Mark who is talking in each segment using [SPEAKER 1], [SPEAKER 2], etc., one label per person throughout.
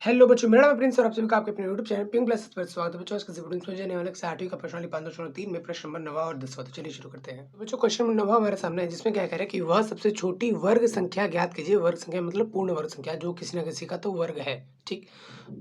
[SPEAKER 1] Hello बच्चों, मेरा नाम प्रिंस और आप सभी का आपके अपने यूट्यूब चैनल पिंक प्लस पर स्वागत है। बच्चों आज किसी वीडियो में जाने वाले 8वीं का प्रश्नावली 5.3 में प्रश्न नंबर 9 और 10। तो चलिए शुरू करते हैं। तो बच्चों क्वेश्चन नंबर 9 हमारे सामने है, जिसमें क्या कह रहा है कि वह सबसे छोटी वर्ग संख्या ज्ञात कीजिए। वर्ग संख्या मतलब पूर्ण वर्ग संख्या, जो किसी न किसी का तो वर्ग है। ठीक,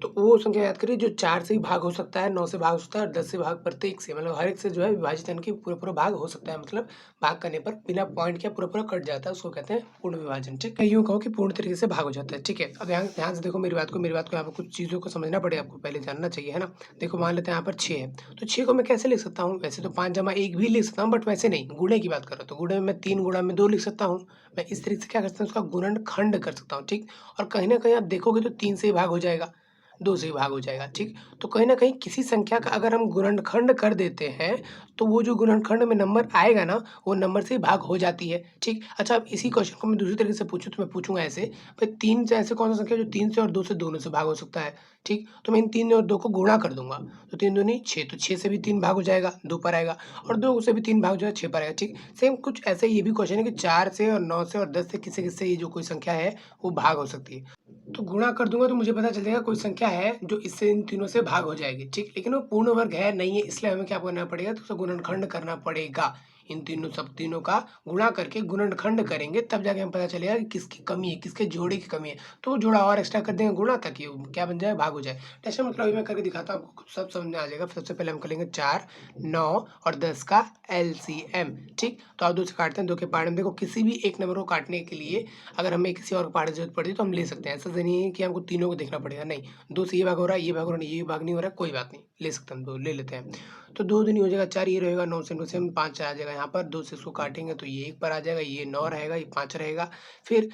[SPEAKER 1] तो वो संख्या याद करिए जो 4 से भी भाग हो सकता है, 9 से भाग हो सकता है और 10 से भाग प्रत्येक से, मतलब हर एक से जो है विभाजित यानी कि पूरा भाग हो सकता है। मतलब भाग करने पर बिना पॉइंट के पूरा कट जाता है, उसको कहते हैं पूर्ण विभाजन। ठीक है, यूं कहो कि पूर्ण तरीके से भाग हो जाता है। ठीक है, अब ध्यान से देखो मेरी बात को यहाँ पर कुछ चीज़ों को समझना पड़ेगा, आपको पहले जानना चाहिए, है ना। देखो मान लेते हैं यहाँ पर 6 है, तो 6 को मैं कैसे लिख सकता हूँ? वैसे तो 5 जमा 1 भी लिख सकता हूँ, बट वैसे नहीं, गुणे की बात कर रहा हूँ। तो गुणे में मैं 3 गुणा में 2 लिख सकता हूँ। मैं इस तरीके से क्या कर सकता हूँ, उसका गुणनखंड कर सकता हूँ। ठीक, और कहीं ना कहीं आप देखोगे तो 3 से ही भाग हो जाएगा, 2 से ही भाग हो जाएगा। ठीक, तो कहीं न कहीं किसी संख्या का अगर हम गुणनखंड कर देते हैं, तो वो जो गुणनखंड में नंबर आएगा ना, वो नंबर से ही भाग हो जाती है। ठीक, अच्छा अब इसी क्वेश्चन को मैं दूसरी तरीके से पूछूँ तो मैं पूछूँगा ऐसे, भाई 3 से ऐसे कौन-सा संख्या है जो 3 से और 2 से दोनों से भाग हो सकता है? ठीक, तो मैं इन 3 और 2 को गुणा कर दूँगा, तो 3 दूनी 6, तो 6 से भी 3 भाग हो जाएगा, 2 पर आएगा, और 2 से भी 3 भाग जो है 6 पर आएगा। ठीक, सेम कुछ ऐसे ही ये भी क्वेश्चन है कि 4 से और 9 से और 10 से किससे-किससे ये जो कोई संख्या है, वो भाग हो सकती है। तो गुणा कर दूँगा तो मुझे पता चल जाएगा कोई संख्या है जो इससे इन तीनों से भाग हो जाएगी, ठीक? लेकिन वो पूर्ण वर्ग है, नहीं है, इसलिए हमें क्या करना पड़ेगा, तो उसका गुणनखंड करना पड़ेगा। इन तीनों का गुणा करके गुणनखंड करेंगे, तब जाके हमें पता चलेगा कि किसकी कमी है, किसके जोड़े की कमी है। तो जोड़ा और एक्स्ट्रा कर देंगे गुणा, ताकि वो क्या बन जाए, भाग हो जाए। टेंशन मतलब अभी मैं करके दिखाता हूँ, आपको सब समझ में आ जाएगा। सबसे पहले हम कर लेंगे 4, 9 और 10 का एलसीएम, ठीक? तो आप 2 से काटते हैं, 2 के पार्ट में देखो किसी भी एक नंबर को काटने के लिए अगर हमें किसी और को पार्ट की ज़रूरत पड़ती है तो हम ले सकते हैं। ऐसा तो नहीं है कि हमको तीनों को देखना पड़ेगा, नहीं। 2 से ये भाग हो रहा है, ये भाग हो रहा है, ये भाग नहीं हो रहा है, कोई बात नहीं, ले सकते हैं हम 2, ले लेते हैं। तो 2 दूनी हो जाएगा 4, ये रहेगा 9 से हम 5 आ जाएगा यहाँ पर, 2 से इसको काटेंगे तो ये 1 पर आ जाएगा, ये 9 रहेगा, ये 5 रहेगा। फिर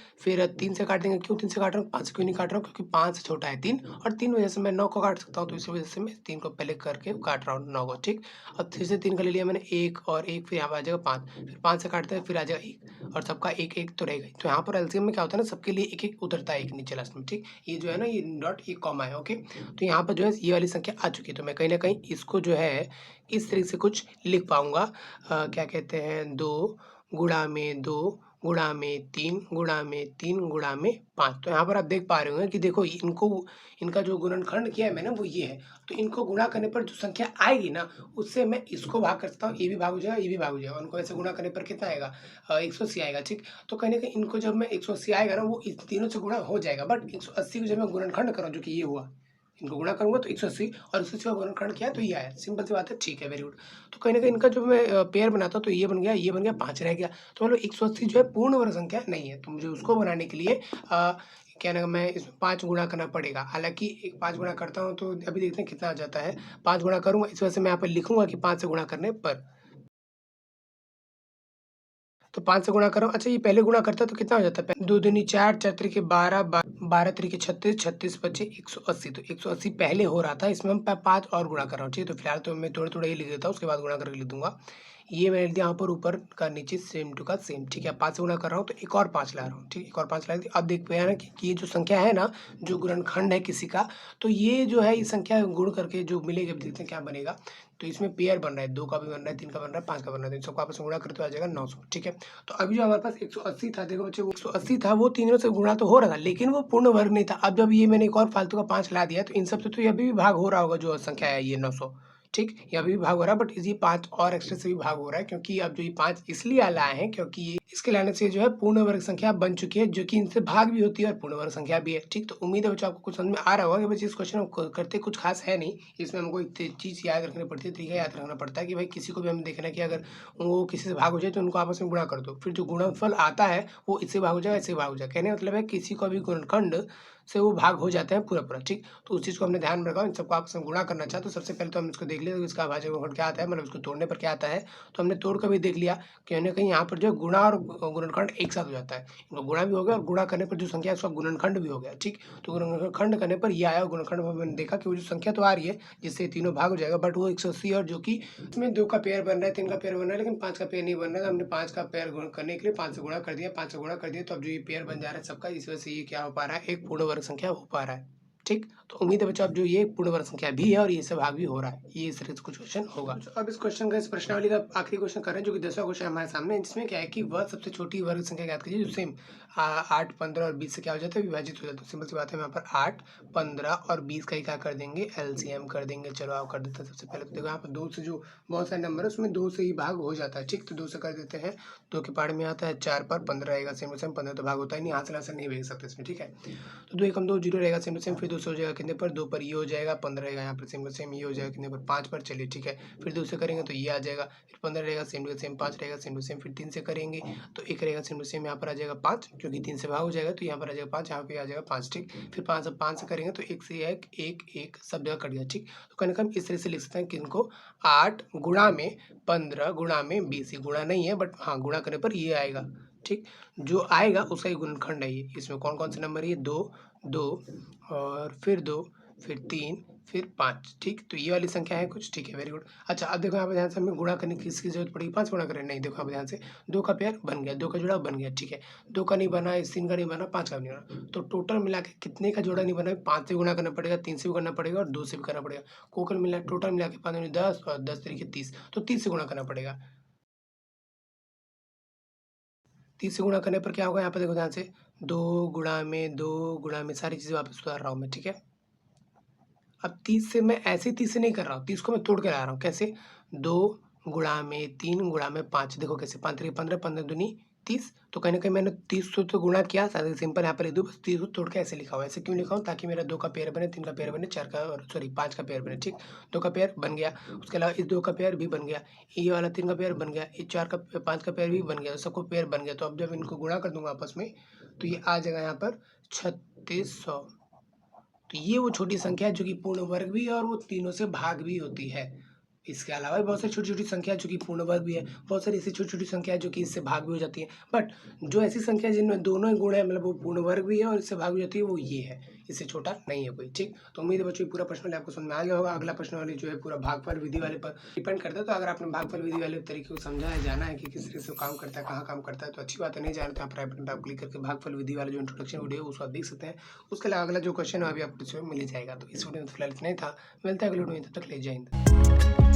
[SPEAKER 1] 3 से काटेंगे, क्यों 3 से काट रहा हूँ, 5 से क्यों नहीं काट रहा हूँ, क्योंकि 5 से छोटा है 3, और 3 वजह से मैं 9 को काट सकता हूँ, तो इसी वजह से मैं 3 को पहले करके काट रहा हूँ 9 को, ठीक। अब फिर से 3 का ले लिया मैंने, 1 और 1, फिर यहाँ पर आ जाएगा 5, फिर 5 से काटते हैं, फिर आ जाएगा 1, और सबका 1-1 तो रहेगा ही। तो यहाँ पर एलसीएम में क्या होता है ना, सबके लिए 1-1 उतरता है, 1 नीचे लास्ट में, ठीक। ये जो है ना, ये डॉट, ये कॉमा है, ओके। तो यहाँ पर जो है ये वाली संख्या आ चुकी है, तो मैं कहीं न कहीं इसको जो है इस तरीके से कुछ लिख पाऊँगा, क्या कहते हैं, 2 गुणा में 2 गुणा में 3 गुणा में 3 गुणा में 5। तो यहाँ पर आप देख पा रहे होंगे कि देखो इनका जो गुणनखंड किया है मैंने, वो ये है। तो इनको गुणा करने पर जो संख्या आएगी ना, उससे मैं इसको भाग कर सकता हूँ, ये भी भाग हो जाएगा, ये भी भाग हो जाएगा। उनको ऐसे गुणा करने पर कितना आएगा, 180 आएगा, ठीक। तो कहीं न कहीं इनको जब मैं 180 आएगा ना, वो इन तीनों से गुणा हो जाएगा, बट 180 को जब मैं गुणनखंड कर रहा हूँ, जो कि ये हुआ, इनको गुणा करूँगा तो 180, और 180 का गुणनखंड किया तो ये आया। सिंपल सी बात है, ठीक है, वेरी गुड। तो कहीं न कहीं इनका जो मैं पेयर बनाता हूँ, तो ये बन गया, ये बन गया, 5 रह गया। तो मतलब 180 जो है पूर्ण वर्ग संख्या नहीं है, तो मुझे उसको बनाने के लिए क्या नाम है, इसमें 5 गुणा करना पड़ेगा। हालाँकि एक 5 गुणा करता हूँ तो अभी देखते हैं कितना आ जाता है। 5 गुणा करूँगा, इस वजह से मैं यहाँ पर लिखूँगा कि 5 से गुणा करने पर। तो 5 से गुणा कर रहा हूँ। अच्छा, ये पहले गुणा करता तो कितना हो जाता है? 2 दूनी 4, 4 तिरिके 12, 12 तिरिके 36, 36 पचे 180। तो 180 पहले हो रहा था, इसमें हम 5 और गुणा कर रहा हूँ, ठीक है? तो फिलहाल तो मैं थोड़ा-थोड़ा ही लिख देता हूँ, उसके बाद गुणा करके लिख दूँगा। ये मैंने लिख दिया यहाँ पर, ऊपर का नीचे सेम टू का सेम, ठीक है? 5 से गुणा कर रहा हूँ तो एक और 5 ला रहा हूँ, ठीक है? एक और 5 ला दिया। अब देख पाया ना कि ये जो संख्या है ना, जो गुणनखंड है किसी का, तो ये जो है, ये संख्या गुण करके जो मिलेगा, अब देखते हैं क्या बनेगा। तो इसमें पेयर बन रहा है, 2 का भी बन रहा है, 3 का बन रहा है, 5 का बन रहा है, तो इन सबको आपस में गुणा करें तो आ जाएगा 900, ठीक है? तो अभी जो हमारे पास 180 था, देखो बच्चों, वो 180 था, वो तीनों से गुणा तो हो रहा था, लेकिन वो पूर्ण वर्ग नहीं था। अब जब ये मैंने एक और फालतू का 5 ला दिया, तो इन सब से तो ये अभी भी भाग हो रहा होगा, जो संख्या है ये 900, ठीक? ये अभी भी भाग हो रहा है, बट ये 5 और एक्स्ट्रा से भी भाग हो रहा है, क्योंकि अब जो ये 5 इसलिए लाए हैं, क्योंकि ये इसके लाने से जो है पूर्ण वर्ग संख्या बन चुकी है, जो कि इनसे भाग भी होती है और पूर्ण वर्ग संख्या भी है, ठीक? तो उम्मीद है बच्चों आपको कुछ समझ में आ रहा होगा कि बच्चे इस क्वेश्चन को करते कुछ खास है नहीं। इसमें हमको एक चीज़ याद रखनी पड़ती है, तरीका याद रखना पड़ता है कि भाई किसी को भी हमें देखना है कि अगर वो किसी से भाग हो जाए तो उनको आपस में गुणा कर दो। फिर जो गुणनफल आता है वो इससे भाग हो जाएगा, इससे भाग हो जाएगा। कहने का मतलब है किसी को भी गुणनखंड से वो भाग हो जाते हैं पूरा-पूरा, ठीक? तो उस चीज़ को हमने ध्यान में रखा, इन सबको आपस में गुणा करना चाहा, तो सबसे पहले तो हम इसको देख लें इसका भाज्य गुणनखंड क्या आता है, मतलब इसको तोड़ने पर क्या आता है। तो हमने तोड़ कर भी देख लिया, कहीं न कहीं यहाँ पर जो है गुणा और गुणनखंड एक साथ हो जाता है। इनका गुणा भी हो गया और गुणा करने पर जो संख्या है उसका गुणनखंड भी हो गया, ठीक? तो गुणनखंड करने पर ये आया, और गुणनखंड में मैंने देखा कि वो जो संख्या तो आ रही है, जिससे ये तीनों भाग हो जाएगा, बट वो 180, और जो कि इसमें 2 का पेयर बन रहा है, 3 का पेयर बन रहा है, लेकिन 5 का पेयर नहीं बन रहा है। तो हमने 5 का पेयर गुणा करने के लिए 5 से गुणा कर दिया, 5 से गुणा कर दिया, तो अब जो ये पेयर बन जा रहा है सबका, इस वजह से ये क्या हो पा रहा है, एक पूर्ण वर्ग संख्या हो पा रहा है। ठीक। तो उम्मीद है बच्चों आप जो ये पूर्ण वर्ग संख्या भी है और ये से भाग भी हो रहा है, ये इस तरह से कुछ क्वेश्चन होगा। तो अब इस क्वेश्चन का, इस प्रश्नावली का आखिरी क्वेश्चन कर रहे हैं, जो कि 10वां क्वेश्चन हमारे सामने है, जिसमें क्या है कि वह सबसे छोटी वर्ग संख्या ज्ञात कीजिए जो सेम 8, 15 और 20 से क्या हो जाता है, विभाजित हो जाता है। सिंपल सी बात है, यहाँ पर 8, 15 और 20 का ही क्या कर देंगे, एलसीएम कर देंगे। चलो आप कर देते हैं। सबसे पहले तो देखो यहाँ पर 2 से जो बहुत सारे नंबर है उसमें 2 से ही भाग हो जाता है, ठीक। तो 2 से कर देते हैं, 2 के पार्ट में आता है 4 पर 15 रहेगा, सेम टू सेम 15 तो भाग होता ही नहीं, हाथ से नहीं भेज सकते इसमें, ठीक है। तो 2 एकम 2 जीरो रहेगा, सेम टू सेम। फिर 2 से हो जाएगा कितने पर, 2 पर ये हो जाएगा, 15 रहेगा यहाँ पर, सेम टू सेम। ये हो जाएगा कितने पर, 5 पर, चलिए ठीक है। फिर 2 से करेंगे तो ये आ जाएगा, फिर 15 रहेगा, सेम टू सेम। 5 रहेगा, सेम टू सेम। फिर 3 से करेंगे तो 1 रहेगा, सेम टू सेम। यहाँ पर आ जाएगा 5, क्योंकि 3 से भाग हो जाएगा तो यहाँ पर आ जाएगा 5, यहाँ पे आ जाएगा 5, ठीक। फिर 5 से करेंगे तो 1 से 1 1 1 सब जगह कट गया, ठीक। तो कहने का हम इस तरह से लिख सकते हैं किनको, 8 गुणा में 15 गुणा में 20। गुणा नहीं है बट हाँ, गुणा करने पर ये आएगा, ठीक। जो आएगा उसका ही गुणनखंड है ये। इसमें कौन कौन से नंबर है, ये 2 2 और फिर 2, फिर 3, फिर 5, ठीक। तो ये वाली संख्या है कुछ, ठीक है, वेरी गुड। अच्छा अब देखो यहाँ पे ध्यान से, हमें गुणा करने की किसकी जरूरत पड़ेगी, 5 गुणा करें, नहीं। देखो यहाँ पे ध्यान से, 2 का पेयर बन गया, 2 का जोड़ा बन गया, ठीक है। 2 का नहीं बना, इस 3 का नहीं बना, 5 का नहीं बना, तो टोटल मिला के कितने का जोड़ा नहीं बना, 5 से गुणा करना पड़ेगा, 3 से भी करना पड़ेगा और 2 से भी करना पड़ेगा। टोटल मिला के 5 10 और 10 तरीके 30, तो 30 से गुणा करना पड़ेगा। 30 से गुणा करने पर क्या होगा, यहाँ पर देखो ध्यान से, 2 गुणा में सारी चीज़ें वापस उतार रहा हूँ मैं, ठीक है। अब 30 से मैं ऐसे 30 से नहीं कर रहा हूँ, 30 को मैं तोड़ के ला रहा हूँ, कैसे, 2 गुणा में 3 गुणा में 5, देखो कैसे, 5 3 15, 15 दूनी 30। तो कहीं ना कहीं मैंने 30 से तो गुणा किया, साथ ही सिंपल यहाँ पर लिख दूँ, बस 30 को तोड़ के ऐसे लिखा हुआ है। ऐसे क्यों लिखा हूँ, ताकि मेरा 2 का पेयर बने, 3 का पेयर बने, 4 का, और सॉरी 5 का पेयर बने, ठीक। 2 का पेयर बन गया, उसके अलावा इस 2 का पेयर भी बन गया, ये वाला 3 का पेयर बन गया, ये 4 का 5 का पेयर भी बन गया, सबको पेयर बन गया। तो अब जब इनको गुणा कर दूंगा आपस में तो ये आ जाएगा यहाँ पर 3600। तो ये वो छोटी संख्या है जो कि पूर्ण वर्ग भी है और वो तीनों से भाग भी होती है। इसके अलावा भी बहुत सारी छोटी छोटी संख्या जो कि पूर्ण वर्ग भी है, बहुत सारी ऐसी छोटी छोटी संख्या जो कि इससे भाग भी हो जाती है। बट जो ऐसी संख्या जिनमें दोनों ही गुण है, मतलब वो पूर्ण वर्ग भी है और इससे भाग भी होती है, वो ये है, इससे छोटा नहीं है कोई, ठीक। तो उम्मीद है बच्चों ये पूरा प्रश्न आपको समझ में आ गया होगा। अगला प्रश्न वाले जो है पूरा भागफल विधि वाले पर डिपेंड करता है। तो अगर आपने भागफल विधि वाले तरीके को समझा है, जाना है कि किस तरह से काम करता है, कहाँ काम करता है, तो अच्छी बात है। नहीं जाना तो आप राइट बटन पर क्लिक करके भागफल विधि वाला जो इंट्रोडक्शन वीडियो है उसको आप देख सकते हैं। उसके अलावा अगला जो क्वेश्चन है अभी आपको मिल जाएगा। तो इस वीडियो में फिलहाल इतना ही था, मिलता है अगले वीडियो में, तब तक ले जय हिंद।